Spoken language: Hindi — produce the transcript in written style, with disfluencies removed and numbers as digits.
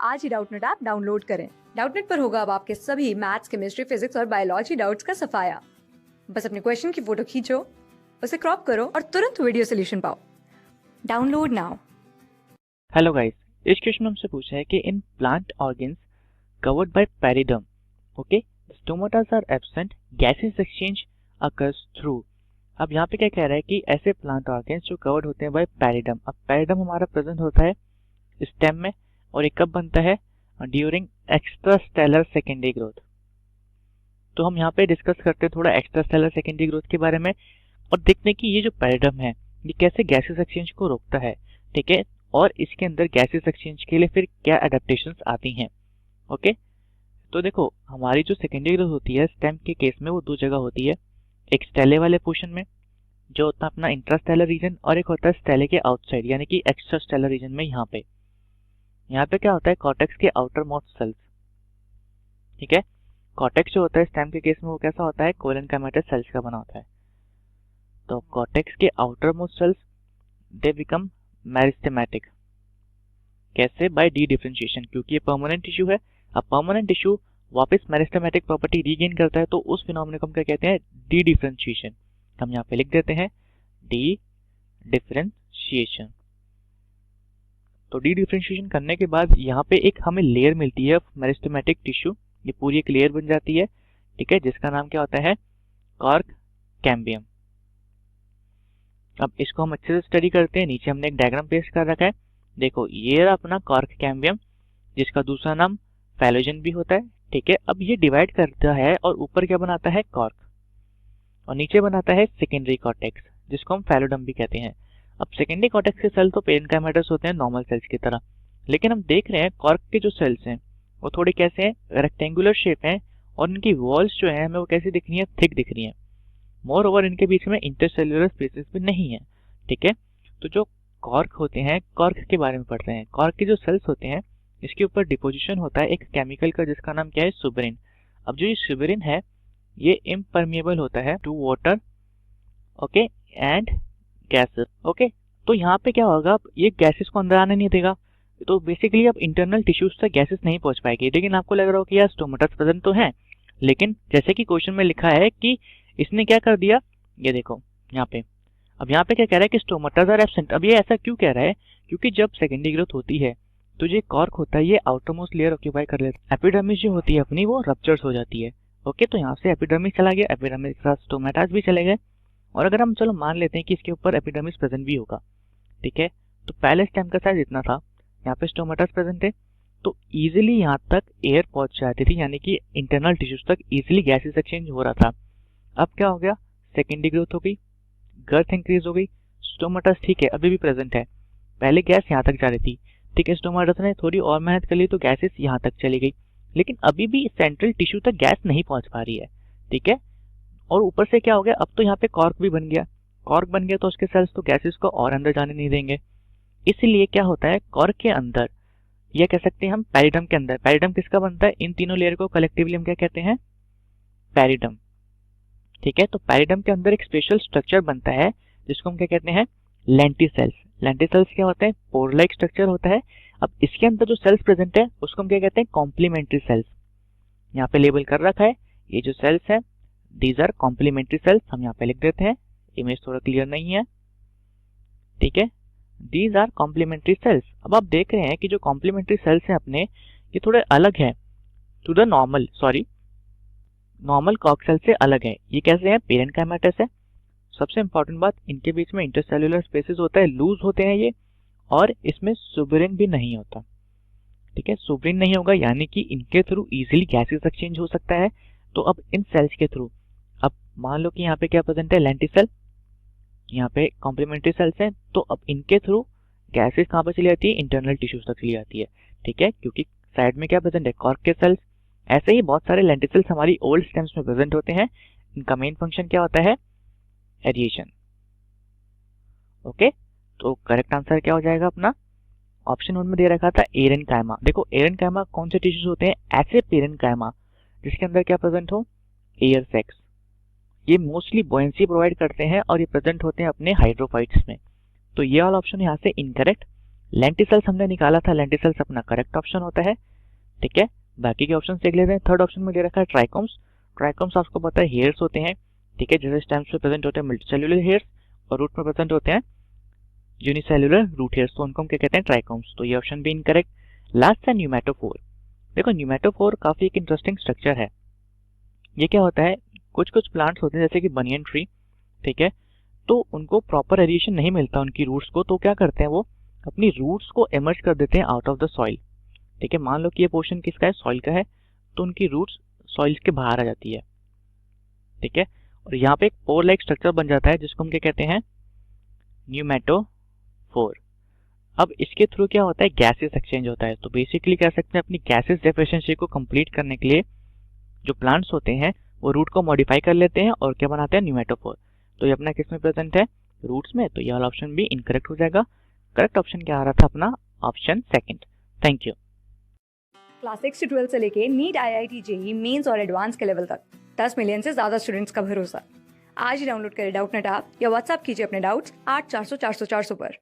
आज ही डाउटनेट ऐप डाउनलोड करें। डाउटनेट पर होगा अब आपके सभी मैथ्स, केमिस्ट्री, फिजिक्स और बायोलॉजी डाउट्स का सफाया। बस अपने क्वेश्चन की फोटो खींचो, उसे क्रॉप करो और तुरंत वीडियो सोल्यूशन पाओ। Download now. हेलो गाइस, इस क्वेश्चन में हमसे पूछा है कि in plant organs covered by periderm, okay, stomatas are absent, gases exchange occurs through. अब यहाँ पे क्या कह रहा है कि ऐसे प्लांट ऑर्गन्स जो कवर्ड होते हैं बाय पेरिडर्म। अब पेरिडर्म हमारा प्रेजेंट होता है स्टेम में और ये कब बनता है? During extrastelar secondary growth. तो हम यहाँ पे डिस्कस करते हैं थोड़ा एक्स्ट्रास्टेलर सेकेंडरी ग्रोथ के बारे में और देखते हैं कि ये जो पेरिडर्म है ये कैसे गैसेस एक्सचेंज को रोकता है, ठीक है, और इसके अंदर गैसेस एक्सचेंज के लिए फिर क्या एडेप्टेशंस आती हैं। ओके, तो देखो हमारी जो सेकेंडरी ग्रोथ होती है स्टेम के केस में वो दो जगह होती है, एक स्टेले वाले पोर्शन में जो होता है अपना इंट्रास्टेलर रीजन और एक होता है स्टेले के आउटसाइड यानी कि एक्स्ट्रास्टेलर रीजन में। यहाँ पे क्या होता है, कॉर्टेक्स के आउटर मोस्ट सेल्स, ठीक है। कॉर्टेक्स जो होता है स्टेम के केस में वो कैसा होता है, कोलन कैमेटस सेल्स का बना होता है। तो कॉर्टेक्स के outer most cells they become meristematic. कैसे? बाय डी डिफरेंशिएशन, क्योंकि ये परमानेंट टिश्यू है। अब परमानेंट टिश्यू वापस मेरिस्टेमेटिक प्रॉपर्टी रीगेन करता है तो उस फिनोमेना को हम क्या कहते हैं, डी डिफरेंशिएशन। हम यहाँ पे लिख देते हैं डी डिफरेंशिएशन। तो डी डिफरेंशिएशन करने के बाद यहाँ पे एक हमें लेयर मिलती है मेरिस्टेमेटिक टिश्यू, ये पूरी एक लेयर बन जाती है, ठीक है, जिसका नाम क्या होता है, कॉर्क कैम्बियम। अब इसको हम अच्छे से स्टडी करते हैं। नीचे हमने एक डायग्राम पेस्ट कर रखा है, देखो ये रहा अपना कॉर्क कैम्बियम जिसका दूसरा नाम फैलोजन भी होता है, ठीक है। अब ये डिवाइड करता है और ऊपर क्या बनाता है, कॉर्क, और नीचे बनाता है सेकेंडरी कॉर्टेक्स जिसको हम फैलोडम भी कहते हैं। अब सेकेंडरी कॉर्टेक्स के सेल तो पेरेन्काइमेटस होते हैं नॉर्मल सेल्स की तरह, लेकिन हम देख रहे हैं कॉर्क के जो सेल्स हैं वो थोड़े कैसे हैं, रेक्टेंगुलर शेप हैं और इनकी वॉल्स जो है हमें वो कैसी दिख रही है, थिक दिख रही है। मोर ओवर इनके बीच में इंटरसेल्युलर स्पेसेस भी नहीं है, ठीक है। तो जो कॉर्क होते हैं, कॉर्क के बारे में पढ़ रहे हैं, कॉर्क के जो सेल्स होते हैं इसके ऊपर डिपोजिशन होता है एक केमिकल का जिसका नाम क्या है, सुबेरिन। अब जो ये सुबेरिन है ये इम्परमिएबल होता है to water, okay, and gases, okay. तो यहाँ पे क्या होगा, ये गैसेस को अंदर आने नहीं देगा, तो बेसिकली अब इंटरनल टिश्यूज तक गैसेस नहीं पहुंच पाएगी। लेकिन आपको लग रहा हो कि यार स्टोमेटास प्रेजेंट तो है, लेकिन जैसे कि क्वेश्चन में लिखा है कि इसने क्या कर दिया, ये देखो यहाँ पे। अब यहाँ पे क्या कह रहा है कि स्टोमेटास आर एब्सेंट। अब ये ऐसा क्यों कह रहा है, क्योंकि जब सेकेंडरी ग्रोथ होती है तो जो कॉर्क होता है ये आउटर मोस्ट लेयर ऑक्यूपाई कर लेता है, एपिडर्मिस जो होती है अपनी वो रप्चर्स हो जाती है, ओके। तो यहाँ से एपिडर्मिस चला गया, एपिडर्मिस के साथ स्टोमेटास भी चले गए। और अगर हम चलो मान लेते हैं कि इसके ऊपर एपिडर्मिस प्रेजेंट भी होगा, ठीक है, तो पहले स्टेम का साइज इतना था, यहाँ पे स्टोमेटास प्रेजेंट है, तो इजीली यहाँ तक एयर पहुंच जाती थी, यानी कि इंटरनल टिश्यूज तक इजीली गैसेस एक्सचेंज हो रहा था। अब क्या हो गया, सेकेंडरी ग्रोथ हो गई, गर्थ इंक्रीज हो गई, स्टोमेटास ठीक है अभी भी प्रेजेंट है, पहले गैस यहाँ तक जा रही थी, ठीक है, स्टोमेटास ने थोड़ी और मेहनत कर ली तो गैसेस यहाँ तक चली गई, लेकिन अभी भी सेंट्रल टिश्यू तक गैस नहीं पहुंच पा रही है, ठीक है। और ऊपर से क्या हो गया, अब तो यहाँ पे कॉर्क भी बन गया, कॉर्क बन गया तो उसके सेल्स तो गैसेस को और अंदर जाने नहीं देंगे। इसलिए क्या होता है, कॉर्क के अंदर, यह कह सकते हैं हम पेरिडर्म के अंदर, पेरिडर्म किसका बनता है, इन तीनों लेयर को कलेक्टिवली हम क्या कहते हैं, पेरिडर्म, ठीक है। तो पेरिडर्म के अंदर एक स्पेशल स्ट्रक्चर बनता है जिसको हम क्या कहते हैं, लेंटिसेल्स। लेंटिसेल्स क्या होता है, पोर लाइक स्ट्रक्चर होता है। अब इसके अंदर जो सेल्स प्रेजेंट है उसको हम क्या कहते हैं, कॉम्प्लीमेंट्री सेल्स। यहाँ पे लेबल कर रखा है, ये जो सेल्स है दीज आर कॉम्प्लीमेंट्री सेल्स, हम यहाँ पे लिख देते हैं, इमेज थोड़ा क्लियर नहीं है, ठीक है, दीज आर कॉम्प्लीमेंट्री सेल्स। अब आप देख रहे हैं कि जो कॉम्प्लीमेंट्री सेल्स हैं अपने ये थोड़े अलग है to the normal cork cell से अलग है। ये कैसे हैं, पेरेन्काइमेटस है। सबसे इंपॉर्टेंट बात, इनके बीच में इंटरसेल्युलर स्पेसेस होता है, लूज होते हैं ये, और इसमें सुबेरिन भी नहीं होता, ठीक है, सुबेरिन नहीं होगा यानी कि इनके थ्रू इजीली गैसेस एक्सचेंज हो सकता है। तो अब इन सेल्स के थ्रू, अब मान लो कि यहाँ पे क्या प्रेजेंट है, लेंटिसेल, यहाँ पे कॉम्प्लीमेंट्री सेल्स हैं, तो अब इनके थ्रू गैसेस कहाँ पर चली जाती है, इंटरनल टिश्यूज तक चली जाती है, ठीक है, क्योंकि साइड में क्या प्रेजेंट है, कॉर्क के सेल्स। ऐसे ही बहुत सारे लेंटिसेल्स हमारी ओल्ड स्टेम्स में प्रेजेंट होते हैं, इनका मेन फंक्शन क्या होता है, एरिएशन, ओके। तो करेक्ट आंसर क्या हो जाएगा अपना, ऑप्शन 1 में दे रखा था एरेनकाइमा। देखो एरेनकाइमा कौन से टिश्यूज होते हैं, ऐसे पेरेन्काइमा जिसके अंदर क्या प्रेजेंट हो, एयर सेक्स। ये मोस्टली बॉयंसी प्रोवाइड करते हैं और ये प्रेजेंट होते हैं अपने हाइड्रोफाइट्स में। तो ये वाला ऑप्शन यहाँ से इनकरेक्ट, लेंटिसल्स हमने निकाला था, लेंटिसल्स अपना करेक्ट ऑप्शन होता है। ठीक है, बाकी के ऑप्शन देख लेते हैं। थर्ड ऑप्शन में दे रखा है ट्राइकोम्स। ट्राइकोम्स आपको पता है हेयर्स होते हैं। ठीक है, जैसे स्टेम्स पे प्रेजेंट होते हैं मल्टीसेल्युलर हेयर्स और रूट में प्रेजेंट होते हैं यूनिसेल्युलर रूट हेयर्स, तो उनको हम क्या कहते हैं, ट्राइकोम्स। तो ये ऑप्शन भी इनकरेक्ट। लास्ट है न्यूमेटोफोर। देखो न्यूमेटोफोर काफी एक इंटरेस्टिंग स्ट्रक्चर है। ये क्या होता है, कुछ कुछ प्लांट्स होते हैं जैसे कि बनियन ट्री, ठीक है, तो उनको प्रॉपर एरिएशन नहीं मिलता उनकी रूट्स को, तो क्या करते हैं वो अपनी रूट्स को इमर्ज कर देते हैं आउट ऑफ द सॉइल। ठीक है, मान लो कि ये पोर्शन किसका है, सॉइल का है, तो उनकी रूट्स सॉइल के बाहर आ जाती है। ठीक है, और यहाँ पे एक पोर लाइक स्ट्रक्चर बन जाता है जिसको हम क्या कहते हैं, न्यूमेटोफोर। अब इसके थ्रू क्या होता है, गैसेस एक्सचेंज होता है। तो बेसिकली कह सकते हैं अपनी गैसेस डेफिशिएंसी को कंप्लीट करने के लिए जो प्लांट्स होते हैं वो रूट को मॉडिफाई कर लेते हैं और क्या बनाते हैं, न्यूमेटोफोर। तो ये अपना किस में प्रेजेंट है, रूट्स में। तो ये वाला ऑप्शन भी इनकरेक्ट हो जाएगा। करेक्ट ऑप्शन क्या आ रहा था अपना, option second. Thank you. Class 6 से 12 से लेके नीट, IIT, JEE मेंस और एडवांस के लेवल तक 10 मिलियन से ज्यादा स्टूडेंट्स का भरोसा। आज ही डाउनलोड करें डाउटनेट ऐप या व्हाट्सएप कीजिए अपने डाउट्स 8400 400 400 पर।